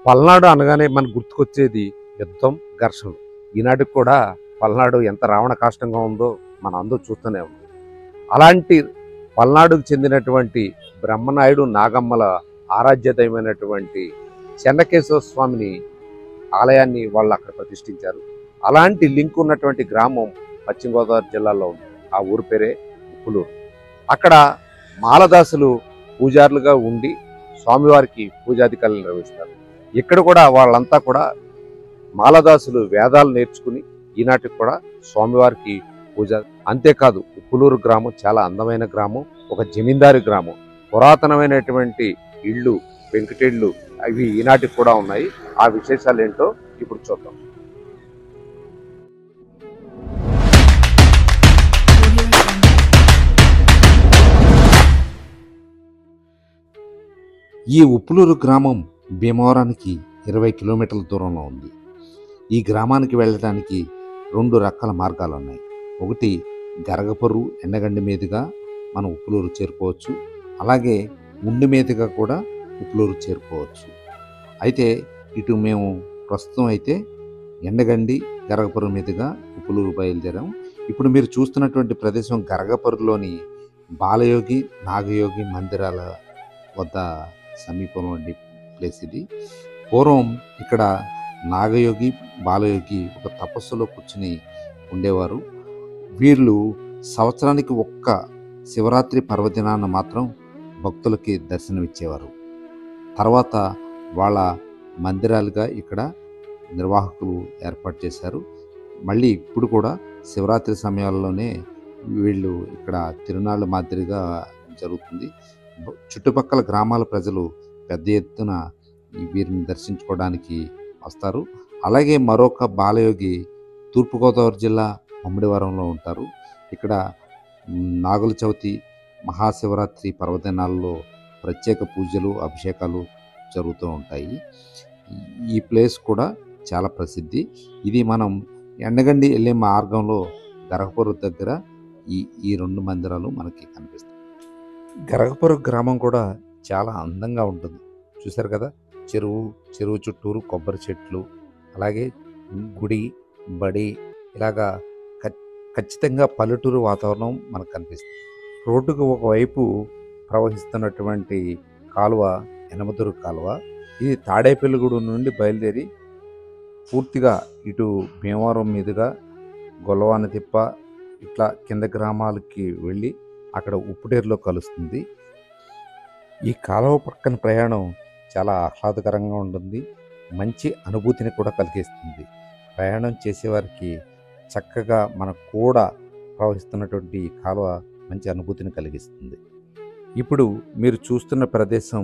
పల్నాడు అనగానే మనకు గుర్తుకొచ్చేది యుద్ధం, ఘర్షణలు. ఈనాటికి కూడా పల్నాడు ఎంత రావణ కాష్టంగా ఉందో మనం అందరూ చూస్తూనే ఉన్నాం. అలాంటి పల్నాడుకు చెందినటువంటి బ్రహ్మనాయుడు నాగమ్మల ఆరాధ్యదైనటువంటి చెన్నకేశవ స్వామిని ఆలయాన్ని వాళ్ళు అక్కడ ప్రతిష్ఠించారు. అలాంటి లింక్ ఉన్నటువంటి గ్రామం పశ్చిమ గోదావరి జిల్లాలో ఉంది. ఆ ఊరి పేరే ఉప్పులూరు. అక్కడ మాలదాసులు పూజారులుగా ఉండి స్వామివారికి పూజాధికారులు నిర్వహిస్తారు. ఇక్కడ కూడా వాళ్ళంతా కూడా మాలదాసులు వేదాలు నేర్చుకుని ఈనాటికి కూడా స్వామివారికి పూజ. అంతేకాదు ఉప్పులూరు గ్రామం చాలా అందమైన గ్రామం, ఒక జమీందారి గ్రామం. పురాతనమైనటువంటి ఇళ్ళు, పెంకుటిళ్ళు అవి ఈనాటికి కూడా ఉన్నాయి. ఆ విశేషాలు ఏంటో ఇప్పుడు చూద్దాం. ఈ ఉప్పులూరు గ్రామం భీమవరానికి 20 కిలోమీటర్ల దూరంలో ఉంది. ఈ గ్రామానికి వెళ్ళడానికి 2 రకాల మార్గాలు ఉన్నాయి. ఒకటి గరగపర్రు ఎండగండి మీదుగా మనం ఉప్పులూరు చేరుకోవచ్చు, అలాగే ఉండి మీదుగా కూడా ఉప్పులూరు చేరుకోవచ్చు. అయితే ఇటు మేము ప్రస్తుతం అయితే ఎండగండి గరగపర్రు మీదుగా ఉప్పులూరు బయలుదేరాం. ఇప్పుడు మీరు చూస్తున్నటువంటి ప్రదేశం గరగపర్రులోని బాలయోగి నాగయోగి మందిరాల వద్ద సమీపంలో ఉండే ప్లేస్ ఇది. పూర్వం ఇక్కడ నాగయోగి బాలయోగి ఒక తపస్సులో కూర్చుని ఉండేవారు. వీళ్ళు సంవత్సరానికి ఒక్క శివరాత్రి పర్వదినాన మాత్రం భక్తులకి దర్శనమిచ్చేవారు. తర్వాత వాళ్ళ మందిరాలుగా ఇక్కడ నిర్వాహకులు ఏర్పాటు చేశారు. మళ్ళీ ఇప్పుడు కూడా శివరాత్రి సమయాల్లోనే వీళ్ళు ఇక్కడ తిరునాళ్ళ మాదిరిగా జరుగుతుంది. చుట్టుపక్కల గ్రామాల ప్రజలు పెద్ద ఎత్తున వీరిని దర్శించుకోవడానికి వస్తారు. అలాగే మరొక బాలయోగి తూర్పుగోదావరి జిల్లా ముమ్మిడివరంలో ఉంటారు. ఇక్కడ నాగుల చవితి, మహాశివరాత్రి పర్వదినాల్లో ప్రత్యేక పూజలు, అభిషేకాలు జరుగుతూ ఉంటాయి. ఈ ప్లేస్ కూడా చాలా ప్రసిద్ధి. ఇది మనం ఎండగండి వెళ్ళే మార్గంలో గరగపర్రు దగ్గర ఈ 2 మందిరాలు మనకి కనిపిస్తాయి. గరగపర్రు గ్రామం కూడా చాలా అందంగా ఉంటుంది. చూశారు కదా, చెరువు చుట్టూరు కొబ్బరి చెట్లు, అలాగే గుడి, బడి, ఇలాగా ఖచ్చితంగా పల్లెటూరు వాతావరణం మనకు కనిపిస్తుంది. రోడ్డుకు ఒకవైపు ప్రవహిస్తున్నటువంటి కాలువ యనమదుర్గ కాలువ. ఇది తాడేపల్లిగూడెం నుండి బయలుదేరి పూర్తిగా ఇటు భీమవరం మీదుగా గొల్లవానితిప్ప ఇట్లా కింద గ్రామాలకి వెళ్ళి అక్కడ ఉప్పుటేరులో కలుస్తుంది. ఈ కాలువ పక్కన ప్రయాణం చాలా ఆహ్లాదకరంగా ఉంటుంది, మంచి అనుభూతిని కూడా కలిగిస్తుంది. ప్రయాణం చేసేవారికి చక్కగా మన కూడా ప్రవహిస్తున్నటువంటి కాలువ మంచి అనుభూతిని కలిగిస్తుంది. ఇప్పుడు మీరు చూస్తున్న ప్రదేశం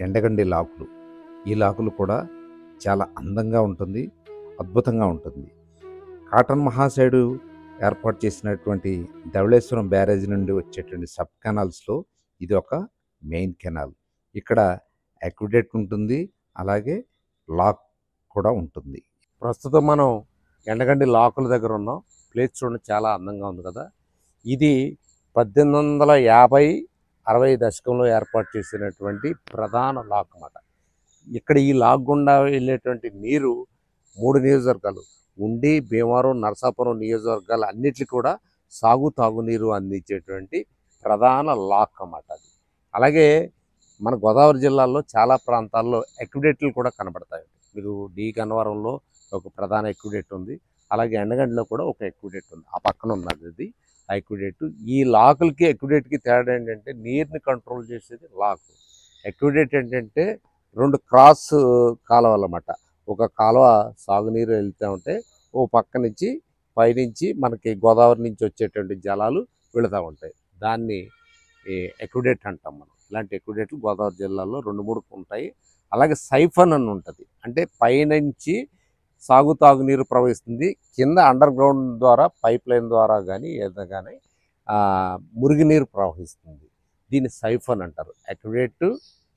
ఎండగండి లాకులు. ఈ లాకులు కూడా చాలా అందంగా ఉంటుంది, అద్భుతంగా ఉంటుంది. కాటన్ మహాశయుడు ఏర్పాటు చేసినటువంటి ధవళేశ్వరం బ్యారేజ్ నుండి వచ్చేటువంటి సబ్ కెనాల్స్లో ఇది ఒక మెయిన్ కెనాల్. ఇక్కడ అక్విడేట్ ఉంటుంది, అలాగే లాక్ కూడా ఉంటుంది. ప్రస్తుతం మనం ఎండగండి లాకుల దగ్గర ఉన్నాం. ప్లేస్ చూడండి, చాలా అందంగా ఉంది కదా. ఇది 1850-60 దశకంలో ఏర్పాటు చేసినటువంటి ప్రధాన లాక్ అన్నమాట. ఇక్కడ ఈ లాక్ గుండా వెళ్ళేటువంటి నీరు 3 నియోజకవర్గాలు ఉండి, భీమవరం, నరసాపురం నియోజకవర్గాలు అన్నిటికీ కూడా తాగునీరు అందించేటువంటి ప్రధాన లాక్ అన్నమాట అది. అలాగే మన గోదావరి జిల్లాలో చాలా ప్రాంతాల్లో ఎక్విడేట్లు కూడా కనబడతాయి. మీరు డి గన్నవరంలో ఒక ప్రధాన ఎక్విడేట్ ఉంది, అలాగే ఎండగండిలో కూడా ఒక ఎక్విడేట్ ఉంది. ఆ పక్కన ఉన్నది అది ఆ ఎక్విడేట్. ఈ లాకులకి ఎక్విడేట్కి తేడా ఏంటంటే నీరుని కంట్రోల్ చేసేది లాక్. ఎక్విడేట్ ఏంటంటే 2 క్రాస్ కాలువలు అన్నమాట. ఒక కాలువ సాగునీరు వెళ్తూ ఉంటే ఓ పక్క నుంచి పైనుంచి మనకి గోదావరి నుంచి వచ్చేటువంటి జలాలు వెళుతూ ఉంటాయి. దాన్ని ఎక్విడేట్ అంటాం మనం. ఇలాంటి ఎక్విడేట్లు గోదావరి జిల్లాలో 2-3 ఉంటాయి. అలాగే సైఫన్ అని ఉంటుంది, అంటే పైనుంచి తాగునీరు ప్రవహిస్తుంది, కింద అండర్ గ్రౌండ్ ద్వారా పైప్ లైన్ ద్వారా కానీ ఏదో కానీ మురుగునీరు ప్రవహిస్తుంది. దీన్ని సైఫన్ అంటారు. ఎక్విడేట్,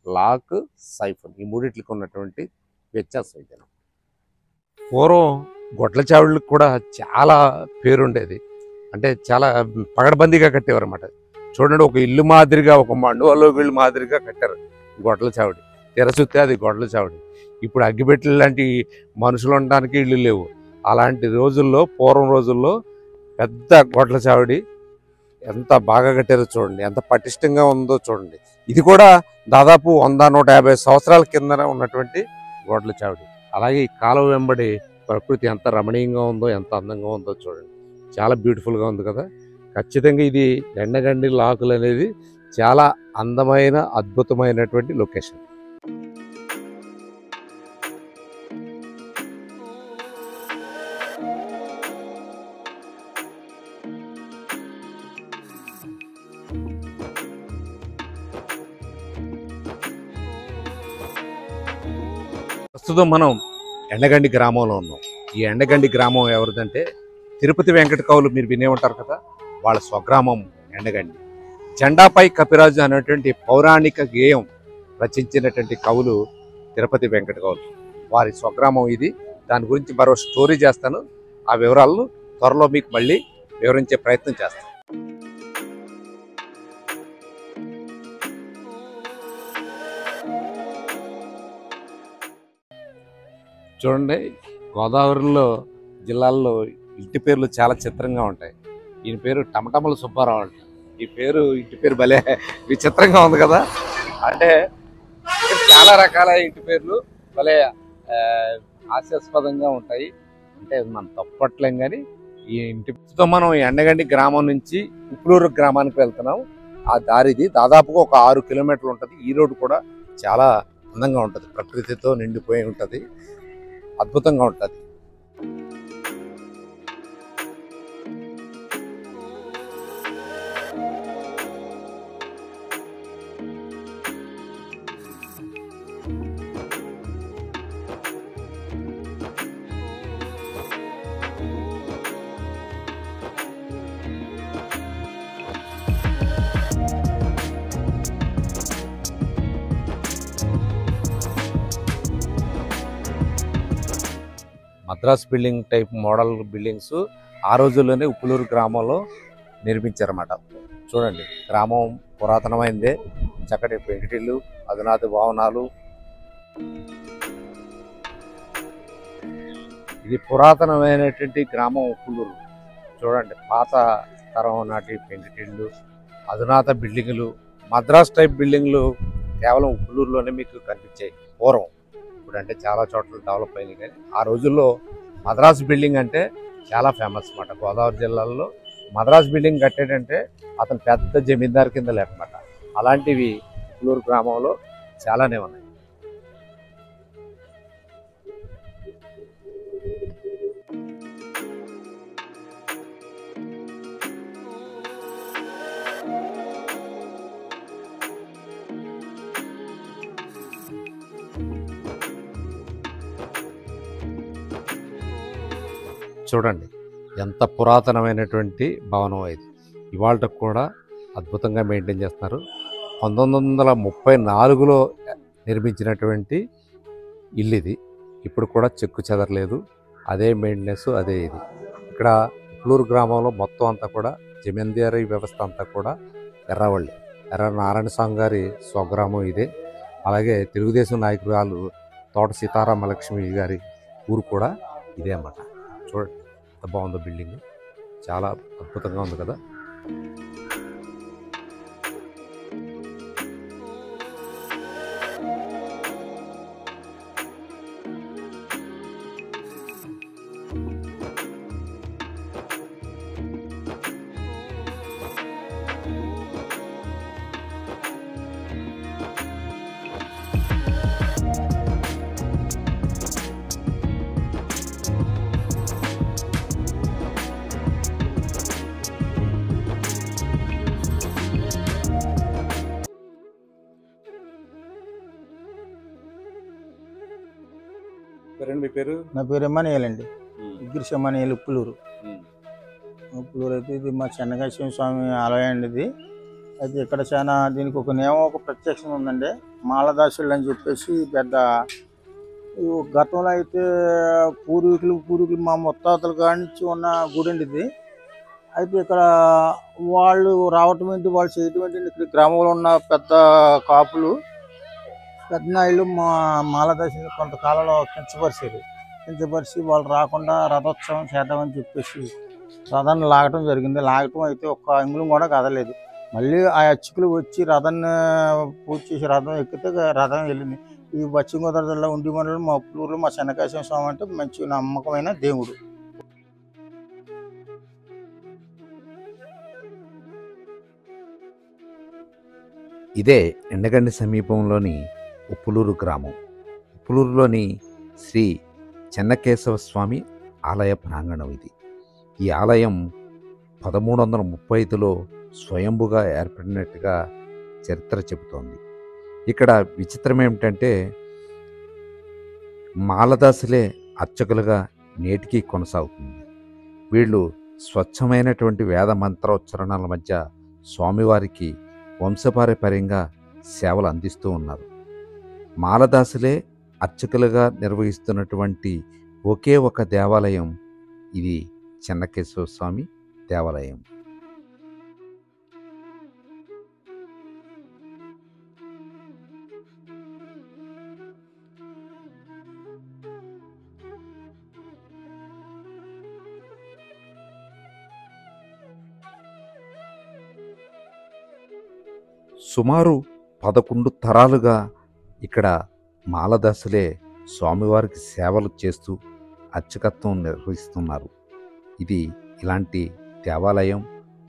లాక్, సైఫన్, ఈ మూడిట్లకి ఉన్నటువంటి వ్యత్యాసం ఇది. పూర్వం గొడ్ల చావిళ్ళకి కూడా చాలా పేరుండేది, అంటే చాలా పగడబందీగా కట్టేవారు అన్నమాట. చూడండి, ఒక ఇల్లు మాదిరిగా, ఒక మండువలో ఇల్లు మాదిరిగా కట్టారు గొడ్ల చావిడి. తెరచుస్తే అది గొడ్ల చావడి. ఇప్పుడు అగ్గిపెట్టెలు లాంటి మనుషులు ఉండడానికి ఇళ్ళు లేవు. అలాంటి రోజుల్లో, పూర్వం రోజుల్లో పెద్ద గొడ్ల చావడి ఎంత బాగా కట్టారో చూడండి, ఎంత పటిష్టంగా ఉందో చూడండి. ఇది కూడా దాదాపు 100-150 సంవత్సరాల కిందన ఉన్నటువంటి గొడ్ల చావడి. అలాగే ఈ కాలువ వెంబడి ప్రకృతి ఎంత రమణీయంగా ఉందో, ఎంత అందంగా ఉందో చూడండి. చాలా బ్యూటిఫుల్గా ఉంది కదా. ఖచ్చితంగా ఇది ఎండగండి లాకులు అనేది చాలా అందమైన, అద్భుతమైనటువంటి లొకేషన్. ప్రస్తుతం మనం ఎండగండి గ్రామంలో ఉన్నాం. ఈ ఎండగండి గ్రామం ఎవరిదంటే తిరుపతి వెంకట కవులు, మీరు వినే ఉంటారు కదా, వాళ్ళ స్వగ్రామం ఎండగండి. జెండాపై కపిరాజు అనేటువంటి పౌరాణిక గేయం రచించినటువంటి కవులు తిరుపతి వెంకట కవులు, వారి స్వగ్రామం ఇది. దాని గురించి మరో స్టోరీ చేస్తాను. ఆ వివరాలను త్వరలో మీకు మళ్ళీ వివరించే ప్రయత్నం చేస్తాను. చూడండి, గోదావరిలో జిల్లాల్లో ఇంటి పేర్లు చాలా చిత్రంగా ఉంటాయి. ఈయన పేరు టమటమల సుబ్బారావు అంట. ఈ పేరు, ఇంటి పేరు భలే విచిత్రంగా ఉంది కదా. అంటే చాలా రకాల ఇంటి పేర్లు భలే హాస్యాస్పదంగా ఉంటాయి. అంటే మనం తప్పట్లేం. కానీ ఈ ఇంటితో మనం ఎండగండి గ్రామం నుంచి ఉప్పులూరు గ్రామానికి వెళ్తున్నాం. ఆ దారిది దాదాపుగా ఒక 6 కిలోమీటర్లు ఉంటుంది. ఈ రోడ్డు కూడా చాలా అందంగా ఉంటుంది, ప్రకృతితో నిండిపోయి ఉంటుంది, అద్భుతంగా ఉంటుంది. Madras building type model buildings ఆ రోజుల్లోనే ఉప్పులూరు గ్రామంలో నిర్మించారన్నమాట. చూడండి, గ్రామం పురాతనమైందే, చక్కటి పెంకుటిల్లు, అధునాత భవనాలు. ఇది పురాతనమైనటువంటి గ్రామం ఉప్పులూరు. చూడండి, పాత తరం నాటి పెంకుటిల్లు, అధునాత బిల్డింగులు. మద్రాస్ టైప్ బిల్డింగ్లు కేవలం ఉప్పులూరులోనే మీకు కనిపించాయి పూర్వం. అంటే చాలా చోట్ల డెవలప్ అయినాయి. కానీ ఆ రోజుల్లో మద్రాస్ బిల్డింగ్ అంటే చాలా ఫేమస్ అన్నమాట. గోదావరి జిల్లాలో మద్రాస్ బిల్డింగ్ కట్టేటంటే అతను పెద్ద జమీందారు కింద లేకమాట. అలాంటివి ఉప్పులూరు గ్రామంలో చాలానే ఉన్నాయి. చూడండి, ఎంత పురాతనమైనటువంటి భవనం ఇది. ఇవాళ కూడా అద్భుతంగా మెయింటైన్ చేస్తున్నారు. 1934లో నిర్మించినటువంటి ఇల్లు ఇది. ఇప్పుడు కూడా చెక్కు చెదరలేదు, అదే మెయింటెనెన్స్, అదే ఇది. ఇక్కడ ఉప్పులూరు గ్రామంలో మొత్తం అంతా కూడా జమీందారీ వ్యవస్థ అంతా కూడా ఎర్రవల్లి, ఎర్ర నారాయణ స్వామి గారి స్వగ్రామం ఇదే. అలాగే తెలుగుదేశం నాయకురాలు తోట సీతారామలక్ష్మి గారి ఊరు కూడా ఇదే అన్నమాట. చూడండి ఎంత బాగుందో బిల్డింగ్, చాలా అద్భుతంగా ఉంది కదా. మీ పేరు? నా పేరు ఎమ్మానియల్ అండి. ఇగ్గిరి ఎమ్మానియల్, ఉప్పులూరు. ఉప్పులూరు అయితే ఇది మా చెన్నకేశ్వర స్వామి ఆలయం అండి ఇది. అయితే ఇక్కడ చాలా దీనికి ఒక నియమం, ఒక ప్రత్యక్షం ఉందండి. మాలదాసులు అని చెప్పేసి పెద్ద గతంలో అయితే పూర్వీకులు మా ముత్తాతల కాడి నుంచి ఉన్న గుడి అండి ఇది. అయితే ఇక్కడ వాళ్ళు రావటం ఏంటి, వాళ్ళు చేయటం ఏంటి, ఇక్కడ గ్రామంలో ఉన్న పెద్ద కాపులు పెద్దనాయుళ్ళు మాలదశని కొంతకాలంలో కించపరిచి వాళ్ళు రాకుండా రథోత్సవం చేద్దామని చెప్పేసి రథాన్ని లాగటం జరిగింది. లాగటం అయితే ఒక్క అంగుళం కూడా కదలేదు. మళ్ళీ ఆ అర్చకులు వచ్చి రథాన్ని పూజ చేసి రథం ఎక్కితే రథం వెళ్ళింది. ఈ పశ్చిమ గోదావరి జిల్లా ఉండి మండలం మా ఉప్పులూరులో మా చెన్నకేశవ స్వామి అంటే మంచి నమ్మకమైన దేవుడు. ఇదే ఎండగండి సమీపంలోని ఉప్పులూరు గ్రామం. ఉప్పులూరులోని శ్రీ చెన్నకేశవ స్వామి ఆలయ ప్రాంగణం ఇది. ఈ ఆలయం 1335లో స్వయంభుగా ఏర్పడినట్టుగా చరిత్ర చెబుతోంది. ఇక్కడ విచిత్రం ఏమిటంటే మాలదాసులే అర్చకులుగా నేటికి కొనసాగుతుంది. వీళ్ళు స్వచ్ఛమైనటువంటి వేద మంత్రోచ్చరణల మధ్య స్వామివారికి వంశపారంపర్యంగా సేవలు అందిస్తూ ఉన్నారు. మాలదాసులే అర్చకులుగా నిర్వహిస్తున్నటువంటి ఒకే ఒక దేవాలయం ఇది చెన్నకేశవ స్వామి దేవాలయం. సుమారు 11 తరాలుగా ఇక్కడ మాలదాసులే స్వామివారికి సేవలు చేస్తూ అర్చకత్వం నిర్వహిస్తున్నారు. ఇది ఇలాంటి దేవాలయం,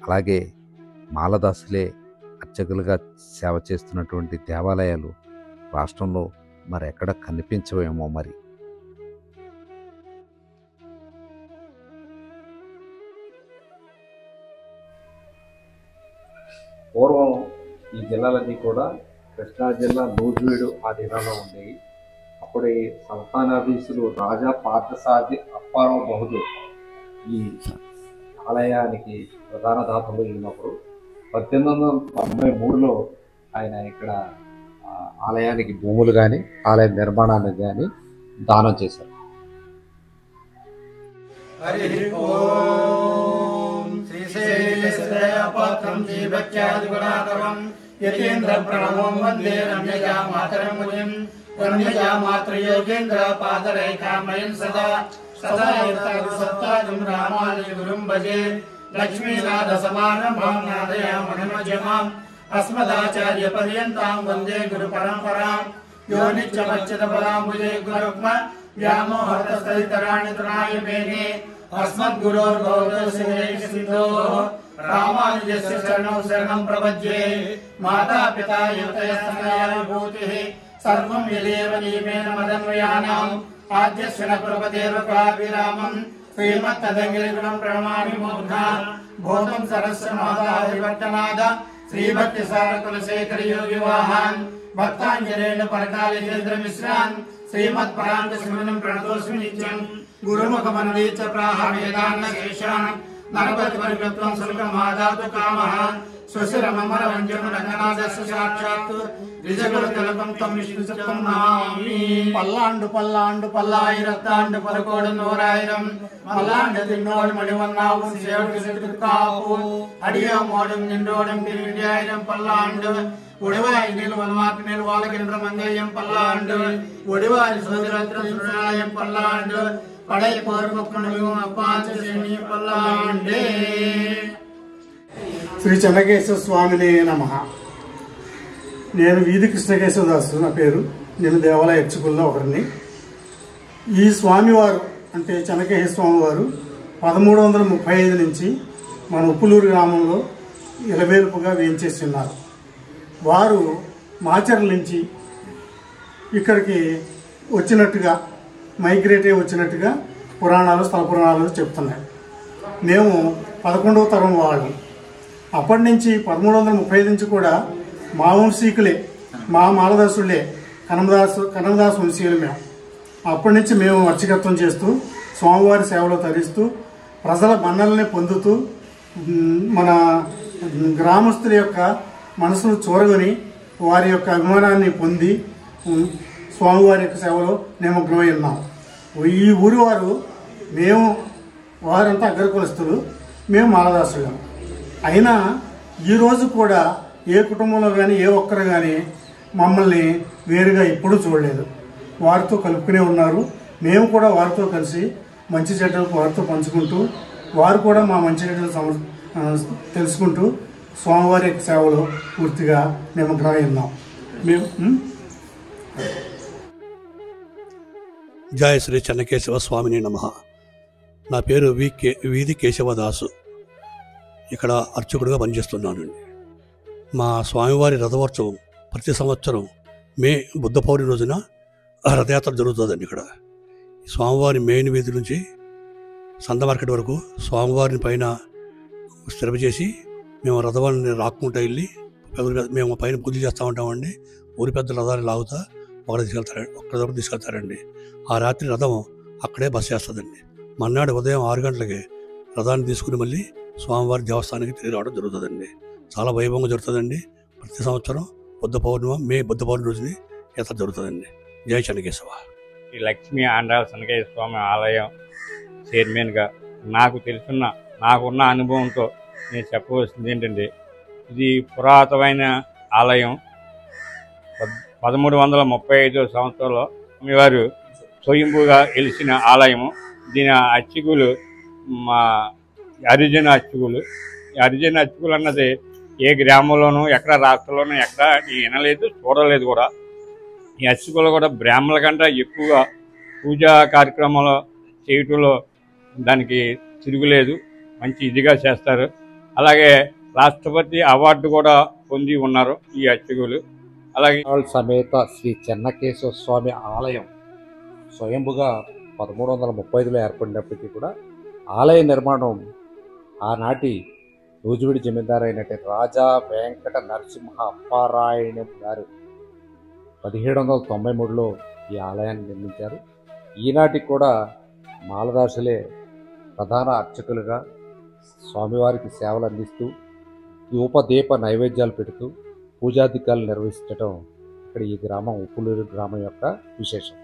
అలాగే మాలదాసులే అర్చకులుగా సేవ చేస్తున్నటువంటి దేవాలయాలు రాష్ట్రంలో మరెక్కడ కనిపించవేమో మరి. పూర్వం ఈ జిల్లాలన్నీ కూడా కృష్ణా జిల్లా నూజివీడు ఆధీనంలో ఉండేవి. అప్పుడు ఈ సంస్థానాధీశులు రాజా పార్థసారథి అప్పారావు బహదూర్ ఈ ఆలయానికి ప్రధాన దాతలు అయినప్పుడు 1893లో ఆయన ఇక్కడ ఆలయానికి భూములు కానీ ఆలయ నిర్మాణానికి కానీ దానం చేశారు. యతీంద్ర ప్రణవం వందే రమ్యజా మాతరం మునిం రమ్యజా మాతృయోగేంద్ర పాదరేఖామయం సదా సదా సత్తాజం రామాని గురుం భజే లక్ష్మీనాథ సమారంభాం నాదయామనమజమాం అస్మదాచార్య పర్యంతాం వందే గురు పరంపరాం యో నిత్యమచ్యుత పరాంబుజే గురుక్మ వ్యామోహతస్తదితరాణి తృణాయ మేనే అస్మద్గురోర్భవతోః రామానుజస్య చరణౌ శరణం ప్రపద్యే మాతా పితా యువతయస్తనయా విభూతిః సర్వం యదేవ నియమేన మదన్వయానాం ఆద్యస్య న కులపతేర్వకాభిరామం శ్రీమత్తదంగిరిగుణం ప్రణమామి మూర్ధా భూతం సరస్వ మాతాధివర్తనాద శ్రీభక్తి సారకులశేఖర యోగి వాహాన్ భక్తాంజనేన పరకాళేంద్ర మిశ్రాన్ శ్రీమత్ పరాంత స్మరణం ప్రణతోస్మి నిత్యం గురుముఖమన్వే చ ప్రాహ వేదాన్న శేషాన్ నరపతి పరికృత్వం సులభమాదాతు కామః స్వశిరమమర వంజన రంగనాథస్య సాక్షాత్ రిజగుల తిలకం తం విష్ణు సత్యం నమామి. పల్లాండు పల్లాండు పల్లాయిరత్తాండు పరకోడు నూరాయిరం మల్లాండు తిన్నోడు మణివన్నాவும் సేవకు సిద్ధికాపు అడియో మోడం నిండోడం తిరువిడ్యాయిరం పల్లాండు ఒడివాయి నిల్వల్మాకు నిల్వాలకింద్ర మంగయ్యం పల్లాండు ఒడివాయి సోదరత్రం సురాయం పల్లాండు పడై పూర్వకుణులు అప్పాచని పల్లాండే. శ్రీ చెన్నకేశవ స్వామిని నమః. నేను వీధి కృష్ణకేశవదాసు నా పేరు. నేను దేవాలయ అర్చకుల్లో ఒకరిని. ఈ స్వామివారు అంటే చెన్నకేశవ స్వామివారు 1335 నుంచి మన ఉప్పులూరు గ్రామంలో ఇలవేలుపుగా వేయించేసి ఉన్నారు. వారు మాచర్ల నుంచి ఇక్కడికి వచ్చినట్టుగా మైగ్రేట్ అయి వచ్చినట్టుగా పురాణాలు స్థల పురాణాలు చెప్తున్నాయి. మేము 11వ తరం వాళ్ళు. అప్పటి నుంచి 1335 నుంచి కూడా మా వంశీకులే, మా మాలదాసులే, కనమదాసు వంశీయులు మేము. అప్పటి నుంచి మేము అర్చకత్వం చేస్తూ స్వామివారి సేవలో తరిస్తూ ప్రజల మన్నల్ని పొందుతూ మన గ్రామస్తుల యొక్క మనసును చూరగొని వారి యొక్క అభిమానాన్ని పొంది స్వామివారి యొక్క సేవలో నిమగ్నమై ఉన్నాం. ఈ ఊరి వారు మేము వారంతా అగ్రకులస్తులు, మేము మాలదాసులు. అయినా ఈరోజు కూడా ఏ కుటుంబంలో కానీ ఏ ఒక్కరు కానీ మమ్మల్ని వేరుగా ఎప్పుడూ చూడలేదు. వారితో కలుపుకునే ఉన్నారు. మేము కూడా వారితో కలిసి మంచి చెడ్డలు వారితో పంచుకుంటూ, వారు కూడా మా మంచి చెడ్డలు తెలుసుకుంటూ స్వామివారి యొక్క సేవలో పూర్తిగా నిమగ్నమై ఉన్నాం. మేము జయ శ్రీ చెన్నకేశవ స్వామిని నమః. నా పేరు వీధి కేశవదాసు. ఇక్కడ అర్చకుడిగా పనిచేస్తున్నానండి. మా స్వామివారి రథోత్సవం ప్రతి సంవత్సరం మే బుద్ధ పౌర్ణమి రోజున రథయాత్ర జరుగుతుందండి. ఇక్కడ స్వామివారి మెయిన్ వీధి నుంచి సంత మార్కెట్ వరకు స్వామివారిని పైన స్థిరప చేసి మేము రథవాన్ని రాక్కుంటూ వెళ్ళి మేము పైన పూజ చేస్తూ ఉంటామండి. ఊరి పెద్ద రథాన్ని లాగుతా ఒక్కరి తీసుకెళ్తారండి. ఆ రాత్రి రథం అక్కడే బస చేస్తుందండి. మర్నాడు ఉదయం 6 గంటలకి రథాన్ని తీసుకుని మళ్ళీ స్వామివారి దేవస్థానానికి తిరిగి రావడం జరుగుతుందండి. చాలా వైభవంగా జరుగుతుందండి. ప్రతి సంవత్సరం మే బుద్ధ పౌర్ణమి రోజుని యాత్ర జరుగుతుందండి. జై చెన్నకేశవ. ఈ లక్ష్మీ ఆంధ్రాల చెన్నకేశవ స్వామి ఆలయం చైర్మన్గా నాకున్న అనుభవంతో నేను చెప్పవలసింది ఏంటంటే, ఇది పురాతనమైన ఆలయం. 1335 సంవత్సరంలో స్వామివారు స్వయంభూగా వెలిసిన ఆలయము. దీని అర్చకులు మా హరిజన అర్చకులు. ఈ హరిజన అర్చకులు అన్నది ఏ గ్రామంలోనూ ఎక్కడ రాష్ట్రంలోనూ ఎక్కడ వినలేదు, చూడలేదు కూడా. ఈ అర్చకులు కూడా బ్రాహ్మణుల కంటే ఎక్కువగా పూజా కార్యక్రమాలు చేయటంలో దానికి తిరుగులేదు, మంచి ఇదిగా చేస్తారు. అలాగే రాష్ట్రపతి అవార్డు కూడా పొంది ఉన్నారు ఈ అర్చకులు. అలాగే సమేత శ్రీ చెన్నకేశవ స్వామి ఆలయం స్వయంభుగా 1335లో ఏర్పడినప్పటికీ కూడా ఆలయ నిర్మాణం ఆనాటి నూజివీడి జమీందారు అయినటువంటి రాజా వెంకట నరసింహ అప్పారాయణం గారు 1793లో ఈ ఆలయాన్ని నిర్మించారు. ఈనాటికి కూడా మాలదాసులే ప్రధాన అర్చకులుగా స్వామివారికి సేవలు అందిస్తూ ధూపదీప నైవేద్యాలు పెడుతూ పూజాధికారులు నిర్వహించడం ఇక్కడ ఈ గ్రామం ఉప్పులూరు గ్రామం యొక్క విశేషం.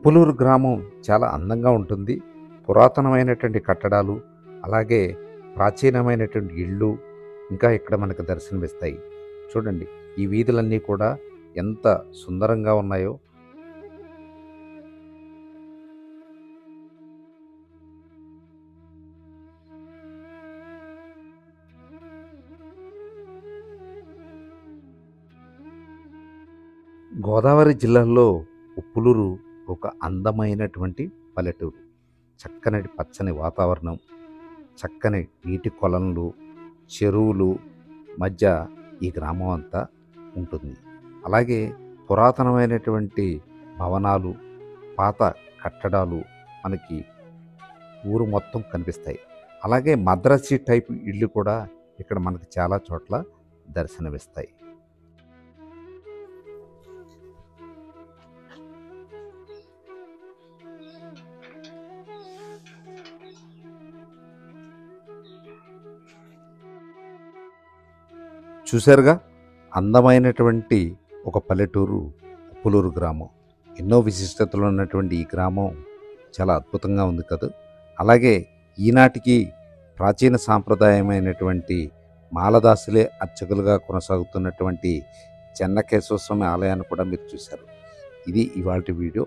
ఉప్పులూరు గ్రామం చాలా అందంగా ఉంటుంది. పురాతనమైనటువంటి కట్టడాలు, అలాగే ప్రాచీనమైనటువంటి ఇళ్ళు ఇంకా ఇక్కడ మనకు దర్శనమిస్తాయి. చూడండి, ఈ వీధులన్నీ కూడా ఎంత సుందరంగా ఉన్నాయో. గోదావరి జిల్లాలో ఉప్పులూరు ఒక అందమైనటువంటి పల్లెటూరు. చక్కని పచ్చని వాతావరణం, చక్కని నీటి కొలనులు, చెరువులు మధ్య ఈ గ్రామం అంతా ఉంటుంది. అలాగే పురాతనమైనటువంటి భవనాలు, పాత కట్టడాలు మనకి ఊరు మొత్తం కనిపిస్తాయి. అలాగే మద్రాసీ టైప్ ఇళ్ళు కూడా ఇక్కడ మనకి చాలా చోట్ల దర్శనమిస్తాయి. చూశారుగా, అందమైనటువంటి ఒక పల్లెటూరు ఉప్పులూరు గ్రామం. ఎన్నో విశిష్టతలు ఉన్నటువంటి ఈ గ్రామం చాలా అద్భుతంగా ఉంది కదా. అలాగే ఈనాటికి ప్రాచీన సాంప్రదాయమైనటువంటి మాలదాసులే అర్చకులుగా కొనసాగుతున్నటువంటి చెన్నకేశవ స్వామి ఆలయాన్ని కూడా మీరు చూశారు. ఇది ఇవాల్టి వీడియో.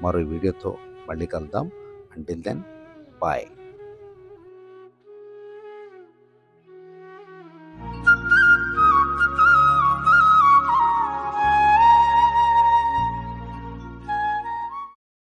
మరో వీడియోతో మళ్ళీ కలుద్దాం. Until then, bye.